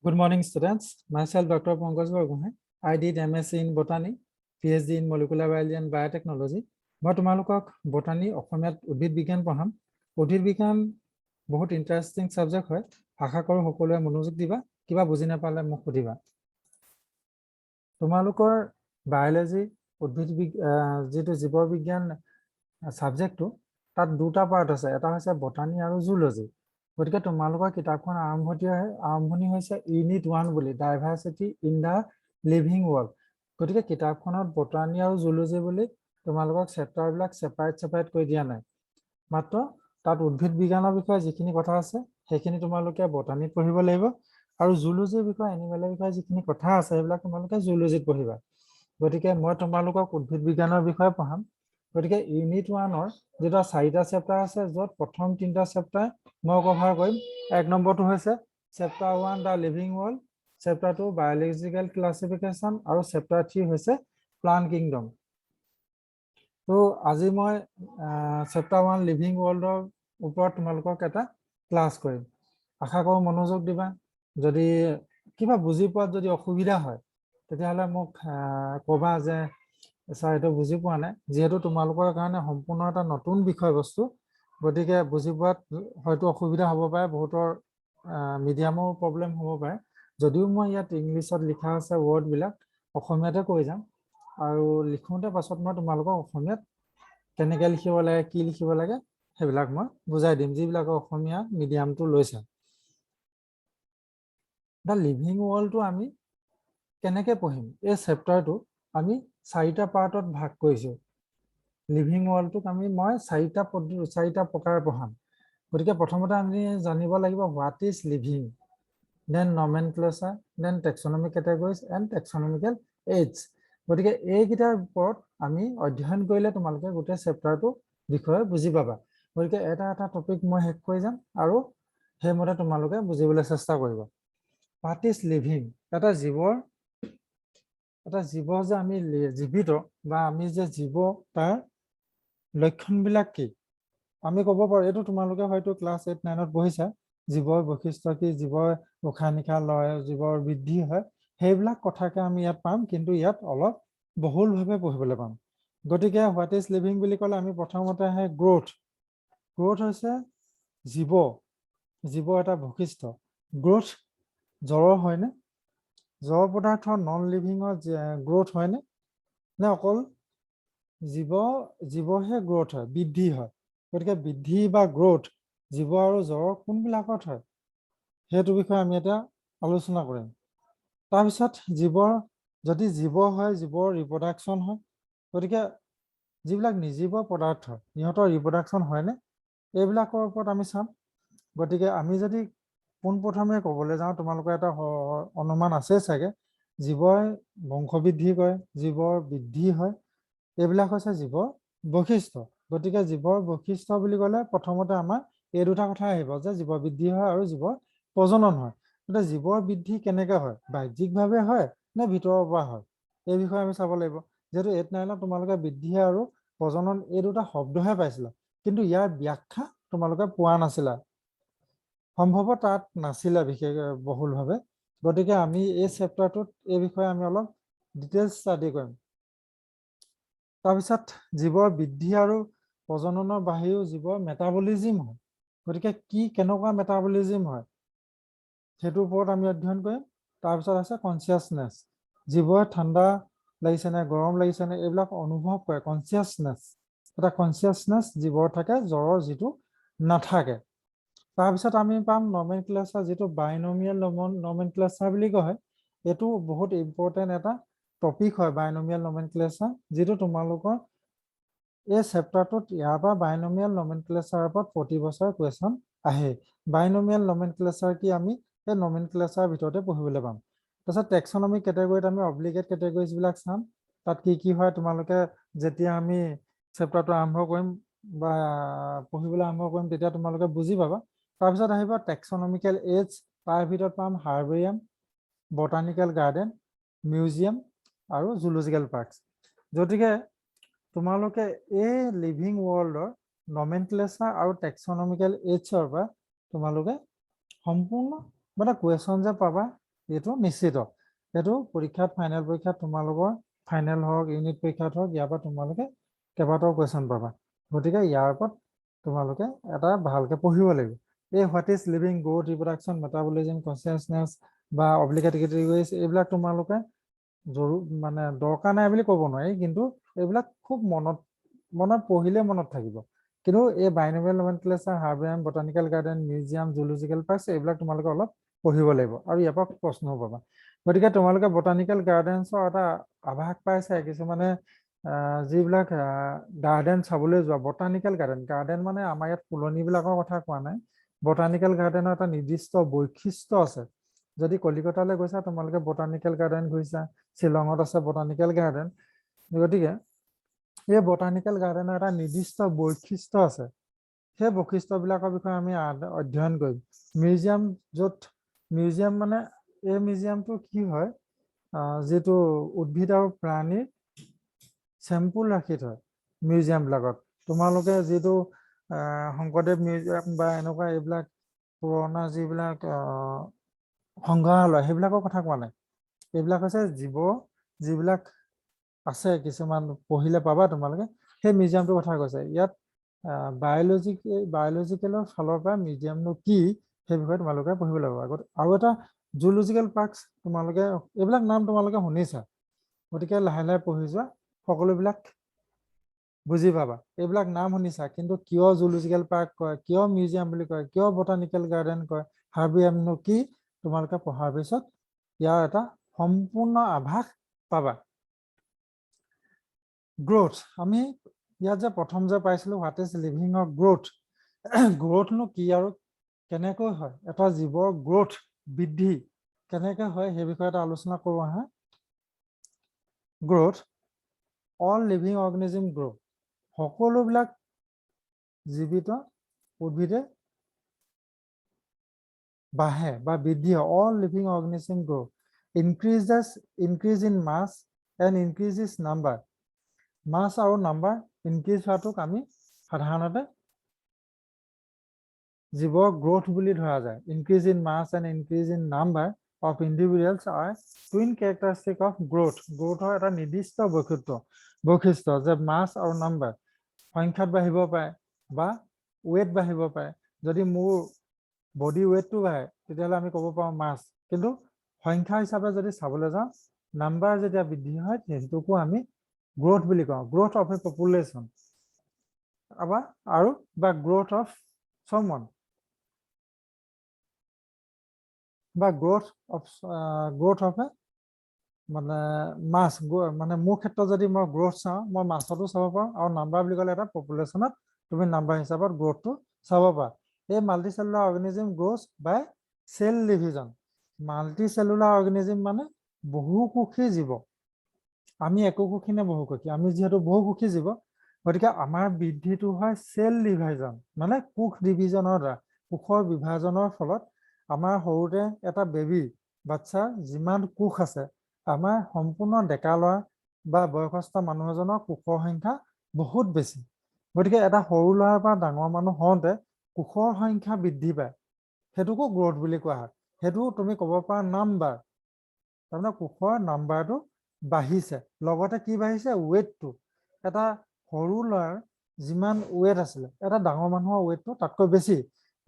Good morning, students. Myself, Dr. Pankaj Bargohain. I did MSc in Botany, PhD in Molecular Biology and Biotechnology. মই তোমালোকক botany অসমীয়াত উদ্ভিদ বিজ্ঞান পঢ়াম। উদ্ভিদ বিজ্ঞান বহুত ইন্টাৰেষ্টিং সাবজেক্ট হয়। আশা কৰো সকলোৱে মনোযোগ দিবা, কিবা বুজি নাপালে মোক সুধিবা। তোমালোকৰ বায়োলজি উদ্ভিদ যেটো জীৱ বিজ্ঞান সাবজেক্টটো তাত দুটা পাৰ্ট আছে, এটা হৈছে বটানী আৰু জুলজি। গতিকে তোমালোকৰ কিতাপখন আৰম্ভণি হৈছে ইউনিট 1 বুলি, diversity in the living world. গতিকে কিতাপখনত বটানী আৰু জুলজি বুলি তোমালোকক চেপ্টাৰবিলাক সেপাৰেট কৰি দিয়া নাই। মাত্ৰ তাত উদ্ভিদ বিজ্ঞানৰ বিষয়ে যিখিনি কথা আছে সেইখিনি তোমালোকে বটানীত পঢ়িব লাগিব, আৰু জুলজিৰ বিষয়ে এনিমেলৰ বিষয়ে যিখিনি কথা আছে সেইবিলাক তোমালোকে জুলজিত পঢ়িবা। গতিকে মই তোমালোকক উদ্ভিদ বিজ্ঞানৰ বিষয়ে পঢ়াম। গতিকে ইউনিট 1ৰ যেটা 4টা চেপ্টাৰ আছে, য'ত প্ৰথম 3টা চেপ্টাৰ মই কভাৰ কৰিম। এক নম্বৰটো হৈছে chapter 1 the living world, chapter 2 biological classification, আৰু চেপ্টাৰ 3 হৈছে প্লান্ট কিংডম। তো আজি মই চেপ্টাৰ 1 লিভিং ৱৰ্ল্ডৰ ওপৰত তোমালোকক এটা ক্লাস কৰিম। আশা কৰো মনোযোগ দিবা। যদি কিবা বুজি পোৱাত যদি অসুবিধা হয় তেতিয়াহ'লে মোক ক'বা যে স্যাৰ এটা বুজি পোৱা নাই, যেহেতু তোমালোকৰ কাৰণে সম্পূৰ্ণ এটা নতুন বিষয়বস্তু। গতিকে বুজি পোৱাত হয়তো অসুবিধা হ'ব পাৰে, বহুতৰ মিডিয়ামৰ প্ৰব্লেম হ'ব পাৰে। যদিও মই ইয়াত ইংলিছত লিখা আছে ৱৰ্ডবিলাক অসমীয়াতে কৈ যাম, আৰু লিখোঁতে পাছত মই তোমালোকক অসমীয়াত কেনেকৈ লিখিব লাগে, কি লিখিব লাগে সেইবিলাক মই বুজাই দিম, যিবিলাক অসমীয়া মিডিয়ামটো লৈছে। দা লিভিং ৱৰ্ল্ডটো আমি কেনেকৈ পঢ়িম? এই চেপ্টাৰটো আমি 4টা পাৰ্টত ভাগ কৰিছোঁ। লিভিং ৱৰ্ল্ডটোক মই 4টা প্ৰকাৰে পঢ়াম। গতিকে প্ৰথমতে আমি জানিব লাগিব what is living, then nomenclature, then taxonomic categories and taxonomical aids. গতিকে এইকেইটাৰ ওপৰত আমি অধ্যয়ন কৰিলে তোমালোকে গোটেই চেপ্টাৰটো বিষয়ে বুজি পাবা। গতিকে এটা এটা টপিক মই শেষ কৰি যাম, আৰু সেইমতে তোমালোকে বুজিবলৈ চেষ্টা কৰিবা। What is living? এটা জীৱ যে আমি জীৱিত বা আমি যে জীৱ, তাৰ লক্ষণবিলাক কি? আমি ক'ব পাৰোঁ, এইটো তোমালোকে হয়তো ক্লাছ 8-9ত পঢ়িছা, জীৱৰ বৈশিষ্ট্য কি, জীৱৰ উশাহ নিশাহ লয়, জীৱৰ বৃদ্ধি হয়, সেইবিলাক কথাকে আমি ইয়াত পাম, কিন্তু ইয়াত অলপ বহুলভাৱে পঢ়িবলৈ পাম। গতিকে হোৱাট ইজ লিভিং বুলি ক'লে আমি প্ৰথমতে আহে গ্ৰোথ। গ্ৰোথ হৈছে জীৱ এটা বৈশিষ্ট্য। গ্ৰোথ জ্বৰৰ হয়নে? জড় পদাৰ্থৰ নন লিভিঙৰ গ্ৰোথ হয়নে? নে অকল জীৱহে গ্ৰোথ হয়, বৃদ্ধি হয়? গতিকে বৃদ্ধি বা গ্ৰোথ জীৱ আৰু জড়ৰ কোনবিলাকত হয় সেইটো বিষয়ে আমি এতিয়া আলোচনা কৰিম। তাৰপিছত যদি জীৱ হয়, জীৱৰ ৰিপ্ৰডাকশ্যন হয়। গতিকে যিবিলাক নিৰ্জীৱ পদাৰ্থ সিহঁতৰ ৰিপ্ৰডাকশ্যন হয়নে, এইবিলাকৰ ওপৰত আমি চাম। গতিকে আমি যদি পোনপ্ৰথমে ক'বলৈ যাওঁ, তোমালোকৰ এটা অনুমান আছে চাগে, জীৱই বংশবৃদ্ধি কৰে, জীৱৰ বৃদ্ধি হয়, এইবিলাক হৈছে জীৱৰ বৈশিষ্ট্য। গতিকে জীৱৰ বৈশিষ্ট্য বুলি ক'লে প্ৰথমতে আমাৰ এই দুটা কথা আহিব, যে জীৱ বৃদ্ধি হয় আৰু জীৱৰ প্ৰজনন হয়। গতিকে জীৱৰ বৃদ্ধি কেনেকৈ হয়? বাহ্যিকভাৱে হয় নে ভিতৰৰ পৰা হয়? এই বিষয়ে আমি চাব লাগিব। যেহেতু 8-9ত তোমালোকে বৃদ্ধি আৰু প্ৰজনন এই দুটা শব্দহে পাইছিলা, কিন্তু ইয়াৰ ব্যাখ্যা তোমালোকে পোৱা নাছিলা, সম্ভৱত তাত নাছিলে বিশেষ বহুলভাৱে। গতিকে আমি এই চেপ্টাৰটোত এই বিষয়ে আমি অলপ ডিটেইলছ ষ্টাডি কৰিম। তাৰপিছত জীৱৰ বৃদ্ধি আৰু প্ৰজননৰ বাহিৰেও জীৱৰ মেটাবলিজিম হয়। গতিকে কেনেকুৱা মেটাবলিজিম হয় সেইটোৰ ওপৰত আমি অধ্যয়ন কৰিম। তাৰপিছত আছে কনচিয়াছনেছ, জীৱই ঠাণ্ডা লাগিছে নে গৰম লাগিছে নে এইবিলাক অনুভৱ কৰে, কনচিয়াছনেছ। এটা কনচিয়াছনেছ জীৱৰ থাকে, জ্বৰৰ যিটো নাথাকে। তাৰপিছত আমি পাম নমেনক্লেচাৰ, যিটো বাইনমিয়েল নমেনক্লেচাৰ বুলি কোৱা হয়। এইটো বহুত ইম্পৰ্টেণ্ট এটা টপিক হয়, বাইনমিয়েল নমেনক্লেচাৰ, যিটো তোমালোকৰ এই চেপ্টাৰটোত ইয়াৰ পৰা বাইনমিয়েল নমেনক্লেচাৰৰ ওপৰত প্ৰতি বছৰ কুৱেশ্যন আহে। বাইনমিয়েল নমেনক্লেচাৰ কি আমি এই নমেনক্লেচাৰৰ ভিতৰতে পঢ়িবলৈ পাম। তাৰপিছত টেক্সনমিক কেটেগৰীত আমি অব্লিগেট কেটেগৰিজবিলাক চাম, তাত কি হয় তোমালোকে যেতিয়া আমি চেপ্টাৰটো আৰম্ভ কৰিম বা পঢ়িবলৈ আৰম্ভ কৰিম তেতিয়া তোমালোকে বুজি পাবা। তাৰপিছত আহিব টেক্সনমিকেল এইডছ, তাৰ ভিতৰত পাম হাৰ্বেৰিয়াম, বটানিকেল গাৰ্ডেন, মিউজিয়াম আৰু জুলজিকেল পাৰ্কছ। গতিকে তোমালোকে এই লিভিং ৱৰ্ল্ডৰ নমেনক্লেচাৰ আৰু টেক্সনমিকেল এইডছৰ পৰা তোমালোকে সম্পূৰ্ণ মানে কুৱেশ্যন যে পাবা এইটো নিশ্চিত। এইটো পৰীক্ষাত ফাইনেল পৰীক্ষাত তোমালোকৰ ফাইনেল হওক ইউনিট পৰীক্ষাত হওক ইয়াৰ পৰা তোমালোকে কেইবাটাও কুৱেশ্যন পাবা। গতিকে ইয়াৰ ওপৰত তোমালোকে এটা ভালকে পঢ়িব লাগিব। এই what is living, growth, reproduction, metabolism, consciousness বা অব্লিগেট কেটেগৰিজ এইবিলাক তোমালোকে মানে দৰকাৰ নাই বুলি ক'ব নোৱাৰি, কিন্তু এইবিলাক খুব মনত পঢ়িলে মনত থাকিব। কিন্তু এই binomial nomenclature, herbarium, botanical garden, museum, zoological parks এইবিলাক তোমালোকে অলপ পঢ়িব লাগিব আৰু ইয়াৰ পৰা প্ৰশ্নও পাবা। গতিকে তোমালোকে বটানিকেল গাৰ্ডেনছৰ এটা আভাস পাইছে। কিছুমানে যিবিলাক গাৰ্ডেন চাবলৈ যোৱা, বটানিকেল গাৰ্ডেন মানে আমাৰ ইয়াত ফুলনিবিলাকৰ কথা কোৱা নাই। বটানিকেল গাৰ্ডেনৰ এটা নিৰ্দিষ্ট বৈশিষ্ট্য আছে। যদি কলিকতালৈ গৈছা তোমালোকে বটানিকেল গাৰ্ডেন ঘূৰিছা, শ্বিলঙত আছে বটানিকেল গাৰ্ডেন। গতিকে এই বটানিকেল গাৰ্ডেনৰ এটা নিৰ্দিষ্ট বৈশিষ্ট্য আছে। সেই বৈশিষ্ট্যবিলাকৰ বিষয়ে আমি অধ্যয়ন কৰিম। মিউজিয়াম মানে এই মিউজিয়ামটো কি হয়, যিটো উদ্ভিদ আৰু প্ৰাণীৰ চেম্পুল ৰাখি থয় মিউজিয়ামবিলাকত। তোমালোকে যিটো শংকৰদেৱ মিউজিয়াম বা এনেকুৱা এইবিলাক পুৰণা যিবিলাক সংগ্ৰহালয় সেইবিলাকৰ কথা কোৱা নাই। এইবিলাক হৈছে যিবিলাক আছে, কিছুমান পঢ়িলে পাবা তোমালোকে, সেই মিউজিয়ামটোৰ কথা কৈছে। ইয়াত বায়'লজিকেলৰ ফালৰ পৰা মিউজিয়ামনো কি সেই বিষয়ে তোমালোকে পঢ়িব লাগিব। আৰু এটা জুলজিকেল পাৰ্কছ, তোমালোকে এইবিলাক নাম তোমালোকে শুনিছা। গতিকে লাহে লাহে পঢ়ি যোৱা, সকলোবিলাক বুজি পাবা। এইবিলাক নাম শুনিছা, কিন্তু কিয় জুলজিকেল পাৰ্ক কয়, কিয় মিউজিয়াম বুলি কয়, কিয় বটানিকেল গাৰ্ডেন কয়, হাৰ্বেৰিয়ামনো কি, তোমালোকে পঢ়াৰ পিছত ইয়াৰ এটা সম্পূৰ্ণ আভাস পাবা। গ্ৰোথ, আমি ইয়াত যে প্ৰথম যে পাইছিলো হোৱাট ইজ লিভিঙৰ গ্ৰোথ, গ্ৰোথনো কি আৰু কেনেকৈ হয়, এটা জীৱৰ গ্ৰোথ বৃদ্ধি কেনেকৈ হয় সেই বিষয়ে এটা আলোচনা কৰোঁ আহা। Growth, all living organism grow', সকলোবিলাক জীৱিত উদ্ভিদে বাঢ়ে বা বৃদ্ধি হয়। All living organism grow', increase in mass and increase is number. Mass আৰু নাম্বাৰ ইনক্ৰিজ হোৱাটোক আমি সাধাৰণতে জীৱৰ গ্ৰোথ বুলি ধৰা যায়। Increase in mass and increase in number of individuals are twin characteristic of growth. গ্ৰোথৰ এটা নিৰ্দিষ্ট বৈশিষ্ট্য যে মাছ আৰু নাম্বাৰ সংখ্যাত বাঢ়িব পাৰে বা ৱেইট বাঢ়িব পাৰে। যদি মোৰ বডি ৱেইটটো বাঢ়ে তেতিয়াহ'লে আমি ক'ব পাৰোঁ মাছ, কিন্তু সংখ্যা হিচাপে যদি চাবলৈ যাওঁ নাম্বাৰ যেতিয়া বৃদ্ধি হয় সেইটোকো আমি গ্ৰোথ বুলি কওঁ। গ্ৰোথ অফ এ পপুলেশ্যন আৰু বা গ্ৰোথ অফ someone বা গ্ৰোথ অফ এ মানে মাছ, মানে মোৰ ক্ষেত্ৰত যদি মই গ্ৰোথ চাওঁ, মই মাছতো চাব পাৰোঁ, আৰু নাম্বাৰ বুলি ক'লে এটা পপুলেশ্যনত তুমি নাম্বাৰ হিচাপত গ্ৰোথটো চাব পাৰা। এই multi cellular organism growth by cell division. Multi cellular organism মানে বহুকোষী জীৱ। আমি একোকোষী নে বহুকোষী? আমি যিহেতু বহুকোষী জীৱ, গতিকে আমাৰ বৃদ্ধিটো হয় চেল ডিভিজন, মানে কোষ ডিভিজনৰ দ্বাৰা। কোষৰ বিভাজনৰ ফলত আমাৰ সৰুতে এটা বেবী বাচ্চাৰ যিমান কোষ আছে, আমাৰ সম্পূৰ্ণ ডেকা ল'ৰা বা বয়সস্থ মানুহ এজনৰ কোষৰ সংখ্যা বহুত বেছি। গতিকে এটা সৰু ল'ৰাৰ পৰা ডাঙৰ মানুহ হওঁতে কোষৰ সংখ্যা বৃদ্ধি পায়, সেইটোকো গ্ৰোথ বুলি কোৱা হয়। সেইটো তুমি ক'ব পাৰা নাম্বাৰ, তাৰমানে কোষৰ নাম্বাৰটো বাঢ়িছে। লগতে কি বাঢ়িছে? ৱেইটটো। এটা সৰু ল'ৰাৰ যিমান ৱেইট আছিলে, এটা ডাঙৰ মানুহৰ ৱেইটটো তাতকৈ বেছি।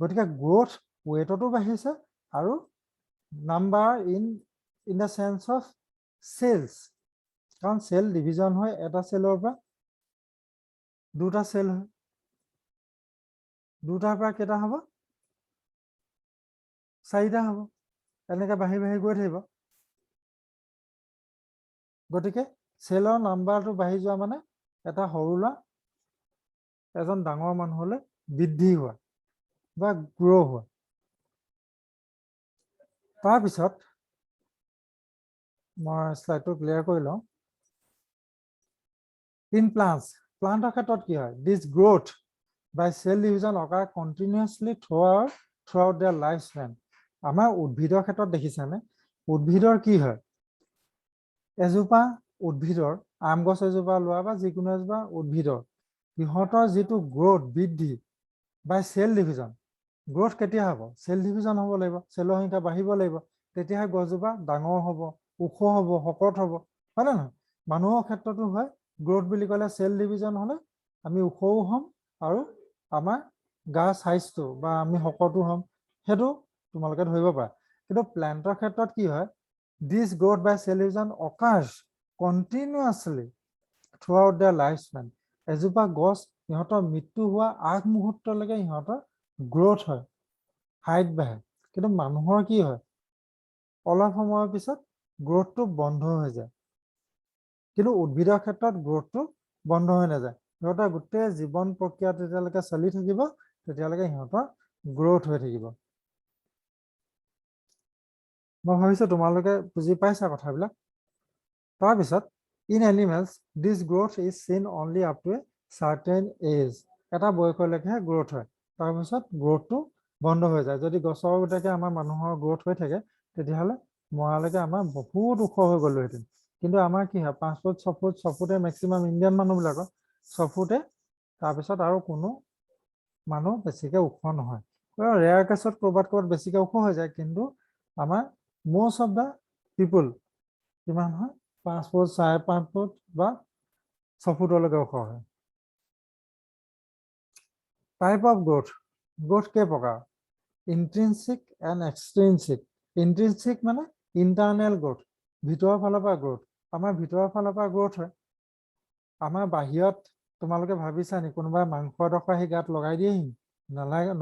গতিকে গ্ৰোথ ৱেইটতো বাঢ়িছে আৰু number in the chains of cells, কাৰণ চেল ডিভিজন হয় এটা চেলৰ পৰা দুটা চেল হয়, দুটাৰ পৰা কেইটা হ'ব? চাৰিটা হ'ব। এনেকৈ বাঢ়ি বাঢ়ি গৈ থাকিব। গতিকে চেলৰ নাম্বাৰটো বাঢ়ি যোৱা মানে এটা সৰু ল'ৰা এজন ডাঙৰ মানুহলৈ বৃদ্ধি হোৱা বা গ্ৰ' হোৱা। তাৰপিছত মই শ্লাইডটো ক্লিয়াৰ কৰি লওঁ। ইন প্লান্টৰ ক্ষেত্ৰত কি হয়? This growth by cell division occur continuously throughout their life span. আমাৰ উদ্ভিদৰ ক্ষেত্ৰত দেখিছানে? উদ্ভিদৰ কি হয়? এজোপা উদ্ভিদৰ, আম গছ এজোপা লোৱা বা যিকোনো এজোপা উদ্ভিদৰ, সিহঁতৰ যিটো গ্ৰোথ বৃদ্ধি বাই চেল ডিভিজন, গ্ৰোথ কেতিয়া হ'ব? চেল ডিভিজন হ'ব লাগিব, চেলৰ সংখ্যা বাঢ়িব লাগিব। তেতিয়াহে গছজোপা ডাঙৰ হ'ব, ওখ হ'ব, শকত হ'ব, হয় নে নহয়? মানুহৰ ক্ষেত্ৰতো হয়, গ্ৰোথ বুলি ক'লে চেল ডিভিজন হ'লে আমি ওখও হ'ম আৰু আমাৰ গা চাইজটো বা আমি শকতো হ'ম, সেইটো তোমালোকে ধৰিব পাৰা। কিন্তু প্লেণ্টৰ ক্ষেত্ৰত কি হয়, this growth by cell division occurs continuously throughout their life span. এজোপা গছ ইহঁতৰ মৃত্যু হোৱা আগমুহূৰ্তলৈকে ইহঁতৰ গ্ৰোথ হয়, হাইট বাঢ়ে। কিন্তু মানুহৰ কি হয়, অলপ সময়ৰ পিছত গ্ৰোথটো বন্ধ হৈ যায়। কিন্তু উদ্ভিদৰ ক্ষেত্ৰত গ্ৰোথটো বন্ধ হৈ নাযায়, সিহঁতৰ গোটেই জীৱন প্ৰক্ৰিয়া যেতিয়ালৈকে চলি থাকিব তেতিয়ালৈকে সিহঁতৰ গ্ৰোথ হৈ থাকিব। মই ভাবিছোঁ তোমালোকে বুজি পাইছা কথাবিলাক। তাৰপিছত in animals this growth is seen only up to a certain age. এটা বয়সলৈকেহে গ্ৰোথ হয়, তাৰপিছত গ্ৰোথটো বন্ধ হৈ যায়। যদি গছৰ গোটেকে আমাৰ মানুহৰ গ্ৰোথ হৈ থাকে তেতিয়াহ'লে মৰালৈকে আমাৰ বহুত ওখ হৈ গ'লোহেঁতেন। কিন্তু আমাৰ কি হয়, 5 ফুট 6 ফুট 6 ফুটে মেক্সিমাম ইণ্ডিয়ান মানুহবিলাকৰ 6 ফুটে, তাৰপিছত আৰু কোনো মানুহ বেছিকৈ ওখ নহয়। ৰেয়াৰ কেছত ক'ৰবাত বেছিকৈ ওখ হৈ যায়, কিন্তু আমাৰ most of the people কিমান হয়, 5 ফুট 5.5 ফুট বা 6 ফুটলৈকে ওখ হয়। টাইপ অফ গ্ৰোথ, গ্ৰোথ কেই প্ৰকাৰ, ইন্ট্ৰিনচিক এণ্ড এক্সট্ৰিনচিক। ইন্ট্ৰিনচিক মানে ইণ্টাৰনেল গ্ৰোথ, ভিতৰৰ ফালৰ পৰা গ্ৰোথ। আমাৰ ভিতৰৰ ফালৰ পৰা গ্ৰোথ হয়। আমাৰ বাহিৰত তোমালোকে ভাবিছা নি কোনোবাই মাংস এডোখৰ আহি গাত লগাই দিয়েহি?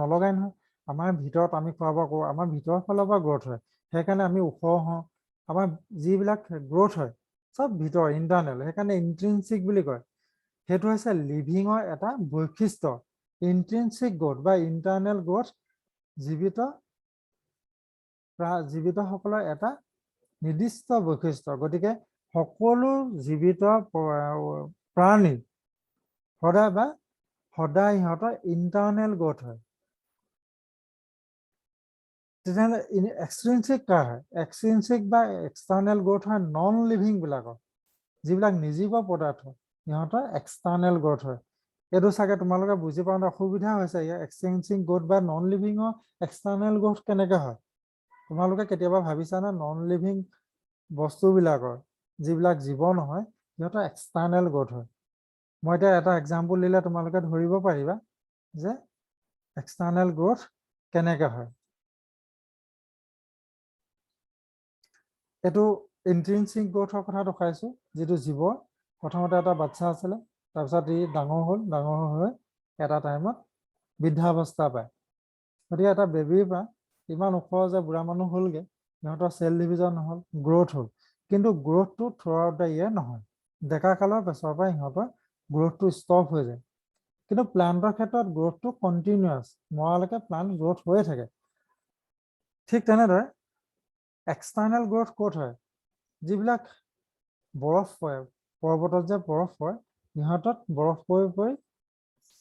নলগাই নহয়। আমাৰ ভিতৰত আমি খোৱা বোৱা কৰোঁ, আমাৰ ভিতৰৰ ফালৰ পৰা গ্ৰোথ হয়। সেইকাৰণে আমি ওখ হওঁ। আমাৰ যিবিলাক গ্ৰোথ হয় চব ভিতৰ ইণ্টাৰনেল, সেইকাৰণে ইন্ট্ৰিনচিক বুলি কয়। সেইটো হৈছে লিভিঙৰ এটা বৈশিষ্ট্য। ইন্ট্ৰিনচিক গ্ৰোথ বা ইণ্টাৰনেল গ্ৰোথ জীৱিতসকলৰ এটা নিৰ্দিষ্ট বৈশিষ্ট্য। গতিকে সকলো জীৱিত প্ৰাণী সদায় সিহঁতৰ ইণ্টাৰনেল গ্ৰোথ হয়। তেতিয়াহ'লে এক্সট্ৰিনচিক কাৰ হয়? এক্সট্ৰিনচিক বা এক্সটাৰ্নেল গ্ৰোথ হয় নন লিভিংবিলাকৰ, যিবিলাক নিৰ্জীৱ পদাৰ্থ সিহঁতৰ এক্সটাৰ্নেল গ্ৰোথ হয়। এইটো চাগে তোমালোকে বুজি পাওঁতে অসুবিধা হৈছে, ইয়াৰ এক্সট্ৰিনচিক গ্ৰোথ বা নন লিভিঙৰ এক্সটাৰ্নেল গ্ৰোথ কেনেকৈ হয়? তোমালোকে কেতিয়াবা ভাবিছানে নন লিভিং বস্তুবিলাকৰ, যিবিলাক জীৱ নহয়, সিহঁতৰ এক্সটাৰ্নেল গ্ৰোথ হয়? মই এতিয়া এটা এক্সাম্পল দিলে তোমালোকে ধৰিব পাৰিবা যে এক্সটাৰ্নেল গ্ৰোথ কেনেকৈ হয়। এইটো ইন্ট্ৰিনচিক গ্ৰোথৰ কথা দেখাইছোঁ, যিটো জীৱ প্ৰথমতে এটা বাচ্চা আছিলে, তাৰপিছত ই ডাঙৰ হ'ল, ডাঙৰ হৈ এটা টাইমত বৃদ্ধাৱস্থা পায়। গতিকে এটা বেবীৰ পৰা ইমান ওখ যে বুঢ়া মানুহ হ'লগৈ, সিহঁতৰ চেল ডিভিজন নহ'ল, গ্ৰোথ হ'ল। কিন্তু গ্ৰোথটো থ্ৰু আউট দ্য ইয়েৰ নহয়, ডেকা কালৰ পেছৰ পৰা সিহঁতৰ গ্ৰোথটো ষ্টপ হৈ যায়। কিন্তু প্লান্টৰ ক্ষেত্ৰত গ্ৰোথটো কণ্টিনিউৱাছ, মৰালৈকে প্লান্ট গ্ৰোথ হৈয়ে থাকে। ঠিক তেনেদৰে এক্সটাৰ্নেল গ্ৰোথ ক'ত হয়? যিবিলাক বৰফ পৰে, পৰ্বতত যে বৰফ পৰে, সিহঁতত বৰফ পৰি পৰি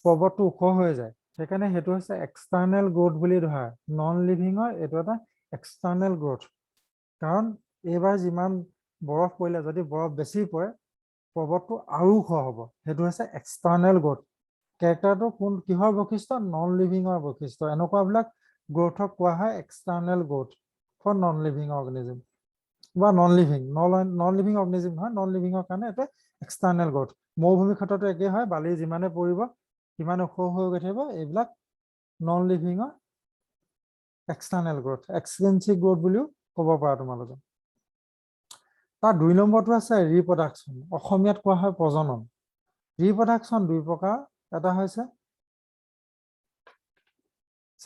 পৰ্বতটো ওখ হৈ যায়। সেইকাৰণে সেইটো হৈছে এক্সটাৰ্নেল গ্ৰোথ বুলি ধৰা। নন লিভিঙৰ এইটো এটা এক্সটাৰ্নেল গ্ৰোথ। কাৰণ এইবাৰ যিমান বৰফ পৰিলে, যদি বৰফ বেছি পৰে পৰ্বতটো আৰু ওখ হ'ব, সেইটো হৈছে এক্সটাৰ্নেল গ্ৰোথ। কেৰেক্টাৰটো কিহৰ বৈশিষ্ট্য? নন লিভিঙৰ বৈশিষ্ট্য। এনেকুৱাবিলাক গ্ৰোথক কোৱা হয় external growth for non living organism বা নন লিভিং অৰ্গেনিজম নহয়, নন লিভিঙৰ কাৰণে এটা এক্সটাৰ্নেল গ্ৰোথ। মৰুভূমিৰ ক্ষেত্ৰতো একেই হয়, বালি যিমানে পৰিব সিমানে ওখ হৈ গৈ থাকিব। এইবিলাক নন লিভিঙৰ এক্সটাৰ্নেল গ্ৰোথ, এক্সট্ৰিনচিক গ্ৰোথ বুলিও ক'ব পাৰা তোমালোকে। তাৰ 2 নম্বৰটো আছে ৰিপ্ৰডাকশ্যন, অসমীয়াত কোৱা হয় প্ৰজনন। ৰিপ্ৰডাকশ্যন 2 প্ৰকাৰ, এটা হৈছে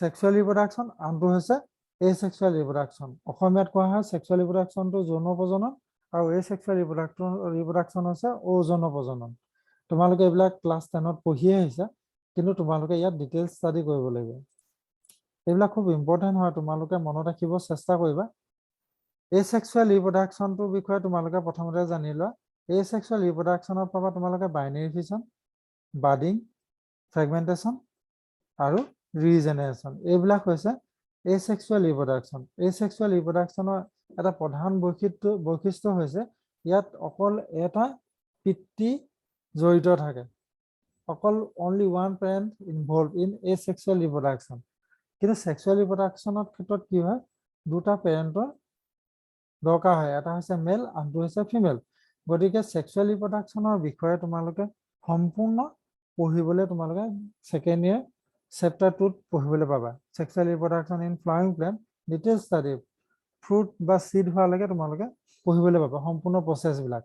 সেক্সুৱেল ৰিপ্ৰডাকশ্যন, আনটো হৈছে এছেক্সুৱেল ৰিপ্ৰডাকশ্যন। অসমীয়াত কোৱা হয় সেক্সুৱেল ৰিপ্ৰডাকশ্যনটো যৌন প্ৰজনন, আৰু এছেক্সুৱেল ৰিপ্ৰডাকশ্যন হৈছে অযৌন প্ৰজনন। তোমালোকে এইবিলাক ক্লাছ 10ত পঢ়িয়ে আহিছা, কিন্তু তোমালোকে ইয়াত ডিটেইলছ ষ্টাডি কৰিব লাগিব। এইবিলাক খুব ইম্পৰ্টেণ্ট হয়, তোমালোকে মনত ৰাখিব চেষ্টা কৰিবা। এছেক্সুৱেল ৰিপ্ৰডাকশ্যনটোৰ বিষয়ে তোমালোকে প্ৰথমতে জানি লোৱা। এছেক্সুৱেল ৰিপ্ৰডাকশ্যনত পাবা তোমালোকে বাইনেৰী ফিছন, বাডিং, ফ্ৰেগমেণ্টেশ্যন আৰু ৰিজেনেৰেশ্যন। এইবিলাক হৈছে এছেক্সুৱেল ৰিপ্ৰডাকশ্যন। এছেক্সুৱেল ৰিপ্ৰডাকশ্যনৰ এটা প্ৰধান বৈশিষ্ট্য হৈছে ইয়াত অকল এটা পিতৃ জড়িত থাকে, অকল only one parent involve in asexual reproduction. কিন্তু সেক্সুৱেল ৰিপ্ৰডাকশ্যনৰ ক্ষেত্ৰত কি হয়, দুটা পেৰেণ্টৰ দৰকাৰ হয়, এটা হৈছে মেল আনটো হৈছে ফিমেল। গতিকে সেক্সুৱেল ৰিপ্ৰডাকশ্যনৰ বিষয়ে তোমালোকে সম্পূৰ্ণ পঢ়িবলৈ তোমালোকে সেকেন্ড ইয়াৰ চেপ্টাৰ 2ত পঢ়িবলৈ পাবা। Sexual reproduction in flowering plant detail study, fruit বা সিড হোৱালৈকে তোমালোকে পঢ়িবলৈ পাবা সম্পূৰ্ণ প্ৰচেছবিলাক।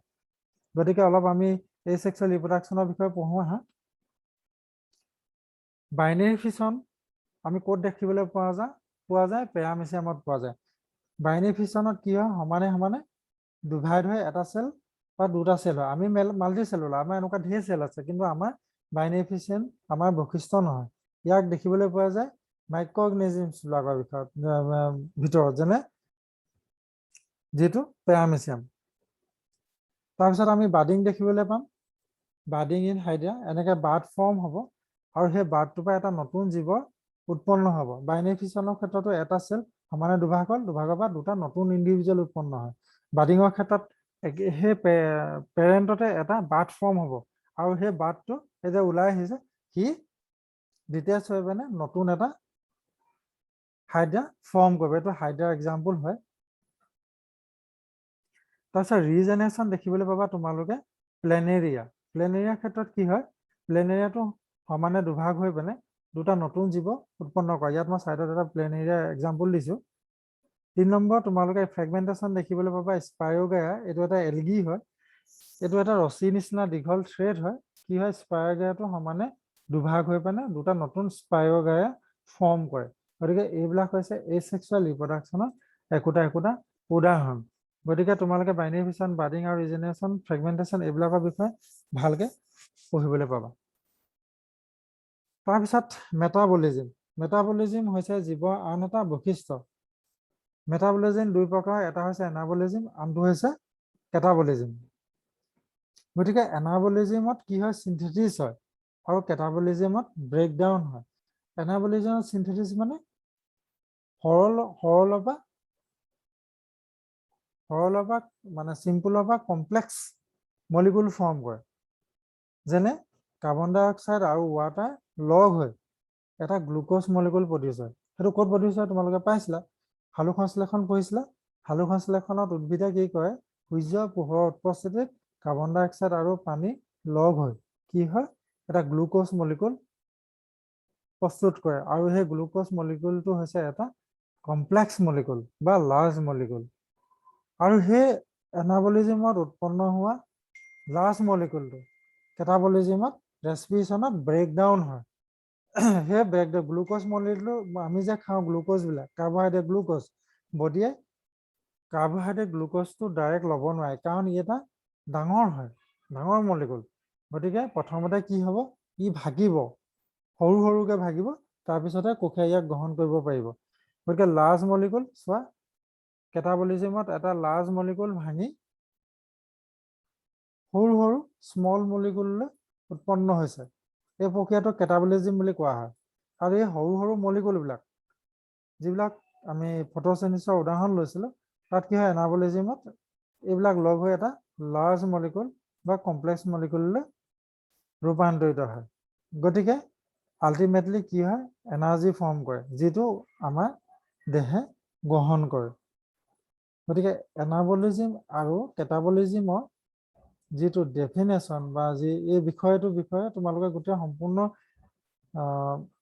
গতিকে অলপ আমি এই সেক্সুৱেল ৰিপ্ৰডাকশ্যনৰ বিষয়ে পঢ়ো আহা। বাইনেৰী ফিছন আমি ক'ত দেখিবলৈ পোৱা যায় পেৰামিচিয়ামত পোৱা যায়। বাইনেৰী ফিছনত কি হয়, সমানে সমানে ডিভাইড হয় এটা সেল বা দুটা সেল হয়। আমি মাল্টি সেলুলাৰ, আমাৰ এনেকুৱা ঢেৰ সেল আছে, কিন্তু আমাৰ বাইনেৰী ফিছন আমাৰ বৈশিষ্ট্য নহয়। ইয়াক দেখিবলৈ পোৱা যায় মাইক্ৰঅৰ্গেনিজমছবিলাকৰ ভিতৰত, যেনে যিটো পেৰামিচিয়াম। তাৰপিছত আমি বাডিং দেখিবলৈ পাম, বাডিং ইন হাইড্ৰা, এনেকৈ বাৰ্ড ফৰ্ম হ'ব আৰু সেই বাৰ্ডটোৰ পৰা এটা নতুন জীৱ উৎপন্ন হ'ব। বাইনেৰী ফিছনৰ ক্ষেত্ৰতো এটা সেল সমানে দুভাগ হ'ল, দুভাগৰ পৰা দুটা নতুন ইণ্ডিভিজুৱেল উৎপন্ন হয়। বাডিঙৰ ক্ষেত্ৰত সেই পেৰেণ্টতে এটা বাৰ্ড ফৰ্ম হ'ব আৰু সেই বাৰ্ডটো এই যে ওলাই আহিছে, সি ডিটেচ হৈ পিনে নতুন এটা হাইড্ৰা ফৰ্ম কৰিব। এইটো হাইড্ৰাৰ এক্সাম্পল হয়। তাৰপিছত ৰিজেনেৰেশ্যন দেখিবলৈ পাবা তোমালোকে প্লেনেৰিয়া। প্লেনেৰিয়াৰ ক্ষেত্ৰত কি হয়, প্লেনেৰিয়াটো সমানে দুভাগ হৈ পিনে দুটা নতুন জীৱ উৎপন্ন কৰে। ইয়াত মই ছাইডত এটা প্লেনেৰিয়া এক্সাম্পল দিছোঁ। 3 নম্বৰ তোমালোকে ফ্ৰেগমেণ্টেশ্যন দেখিবলৈ পাবা স্পাইৰোগায়া। এইটো এটা এলগি হয়, এইটো এটা ৰছী নিচিনা দীঘল থ্ৰেড হয়। কি হয়, স্পাইৰোগায়াটো সমানে দুভাগ হৈ পিনে দুটা নতুন স্পাইৰোগায়া ফৰ্ম কৰে। গতিকে এইবিলাক হৈছে এছেক্সুৱেল ৰিপ্ৰডাকশ্যনৰ একোটা উদাহৰণ। গতিকে তোমালোকে বাইনেৰী ফিছন, বাডিং আৰু ৰিজেনেৰেশ্যন, ফ্ৰেগমেণ্টেশ্যন এইবিলাকৰ বিষয়ে ভালকে পঢ়িবলৈ পাবা। তাৰপিছত মেটাবলিজিম। মেটাবলিজিম হৈছে জীৱৰ আন এটা বৈশিষ্ট্য। মেটাবলিজিম দুই প্ৰকাৰ, এটা হৈছে এনাবলিজিম, আনটো হৈছে কেটাবলিজিম। গতিকে এনাবলিজিমত কি হয়, চিন্থেটিছ হয় আৰু কেটাবলিজিমত ব্ৰেকডাউন হয়। এনাবলিজিমত চিন্থেটিছ মানে সৰলৰ পৰা মানে চিম্পুলৰ পৰা কমপ্লেক্স মলিকুল ফৰ্ম কৰে। যেনে কাৰ্বন ডাই অক্সাইড আৰু ৱাটাৰ লগ হৈ এটা গ্লুক'জ মলিকুল প্ৰডিউচ হয়। সেইটো ক'ত প্ৰডিউচ হয় তোমালোকে পাইছিলা, সালোক সংশ্লেষণ পঢ়িছিলা। সালোক সংশ্লেষণত উদ্ভিদে কি কৰে, সূৰ্যৰ পোহৰৰ উপস্থিতিত কাৰ্বন ডাই অক্সাইড আৰু পানী লগ হৈ কি হয়, এটা গ্লুক'জ মলিকুল প্ৰস্তুত কৰে। আৰু সেই গ্লুক'জ মলিকুলটো হৈছে এটা কমপ্লেক্স মলিকুল বা লাৰ্জ মলিকুল। আৰু সেই এনাবলিজিমত উৎপন্ন হোৱা লাৰ্জ মলিকুলটো কেটাবলিজিমত ৰেস্পিৰেশ্যনত ব্ৰেকডাউন হয়। সেই গ্লুক'জ মলিকুলটো আমি যে খাওঁ গ্লুক'জবিলাক, কাৰ্বহাইড্ৰেট গ্লুক'জ, বডিয়ে কাৰ্বহাইড্ৰেট গ্লুক'জটো ডাইৰেক্ট ল'ব নোৱাৰে, কাৰণ ই এটা ডাঙৰ হয়, ডাঙৰ মলিকুল। গতিকে প্ৰথমতে কি হ'ব, ই ভাগিব, সৰু সৰুকৈ ভাগিব, তাৰপিছতে কোষে ইয়াক গ্ৰহণ কৰিব পাৰিব। গতিকে লাৰ্জ মলিকুল চোৱা, কেটাবলিজিমত এটা লাৰ্জ মলিকুল ভাঙি সৰু সৰু স্মল মলিকুললৈ উৎপন্ন হৈছে। এই প্ৰক্ৰিয়াটো কেটাবলিজিম বুলি কোৱা হয়। আৰু এই সৰু সৰু মলিকুলবিলাক, যিবিলাক আমি ফটোচিনথেসিসৰ উদাহৰণ লৈছিলোঁ, তাত কি হয়, এনাবলিজিমত এইবিলাক লগ হৈ এটা লাৰ্জ মলিকুল বা কমপ্লেক্স মলিকুললৈ ৰূপান্তৰিত হয়। গতিকে আল্টিমেটলি কি হয়, এনাৰ্জি ফৰ্ম কৰে, যিটো আমাৰ দেহে গ্ৰহণ কৰে। গতিকে এনাবলিজিম আৰু কেটাবলিজিমৰ যিটো ডেফিনেশ্যন বা এই বিষয়ে তোমালোকে গোটেই সম্পূৰ্ণ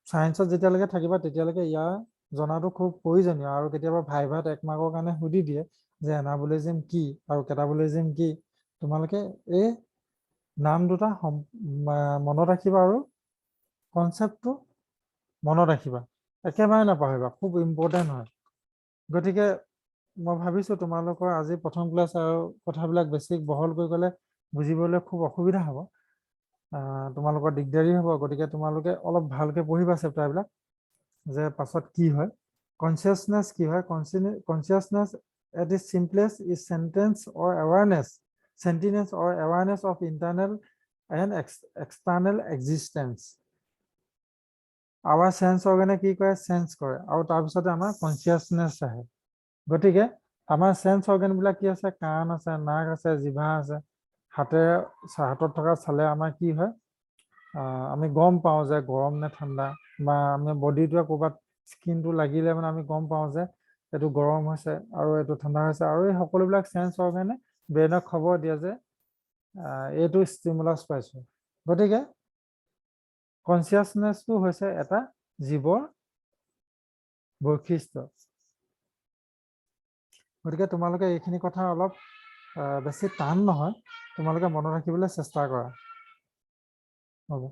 ছায়েন্সত যেতিয়ালৈকে থাকিবা তেতিয়ালৈকে ইয়াৰ জনাটো খুব প্ৰয়োজনীয়। আৰু কেতিয়াবা ভাইভাত 1 মাৰ্কৰ কাৰণে সুধি দিয়ে যে এনাবলিজিম কি আৰু কেটাবলিজিম কি। তোমালোকে এই নাম দুটা মনত ৰাখিবা আৰু কনচেপ্টটো মনত ৰাখিবা, একেবাৰে নাপাহৰিবা, খুব ইম্পৰ্টেণ্ট হয়। গতিকে মই ভাবিছোঁ তোমালোকৰ আজি প্ৰথম ক্লাছ আৰু কথাবিলাক বেছি বহল কৰি গ'লে বুজিবলৈ খুব অসুবিধা হ'ব, তোমালোকৰ দিগদাৰী হ'ব। গতিকে তোমালোকে অলপ ভালকৈ পঢ়িবা চেপ্টাৰবিলাক, যে পাছত কি হয়। কনচিয়াছনেছ কি হয়, consciousness at its simplest is sentience or awareness of internal and external existence. আমাৰ চেন্স অৰ্গেনে কি কৰে, চেন্স কৰে, আৰু তাৰপিছতে আমাৰ কনচিয়াছনেছ আহে। গতিকে আমাৰ চেন্স অৰ্গেনবিলাক কি আছে, কাণ আছে, নাক আছে, জিভা আছে। হাতত থকা চালে আমাৰ কি হয়, আমি গম পাওঁ যে গৰম নে ঠাণ্ডা, বা আমি বডিটোৱে ক'ৰবাত স্কিনটো লাগিলে মানে আমি গম পাওঁ যে এইটো গৰম হৈছে আৰু এইটো ঠাণ্ডা হৈছে, আৰু এই সকলোবিলাক চেঞ্জ অৰ্গেনে ব্ৰেইনক খবৰ দিয়ে যে এইটো ষ্টিমুলাছ পাইছো। গতিকে কনচিয়াছনেছটো হৈছে এটা জীৱৰ বৈশিষ্ট্য। গতিকে তোমালোকে এইখিনি কথা অলপ বেছি টান নহয়, তোমালোকে মনত ৰাখিবলৈ চেষ্টা কৰা। হ'ব।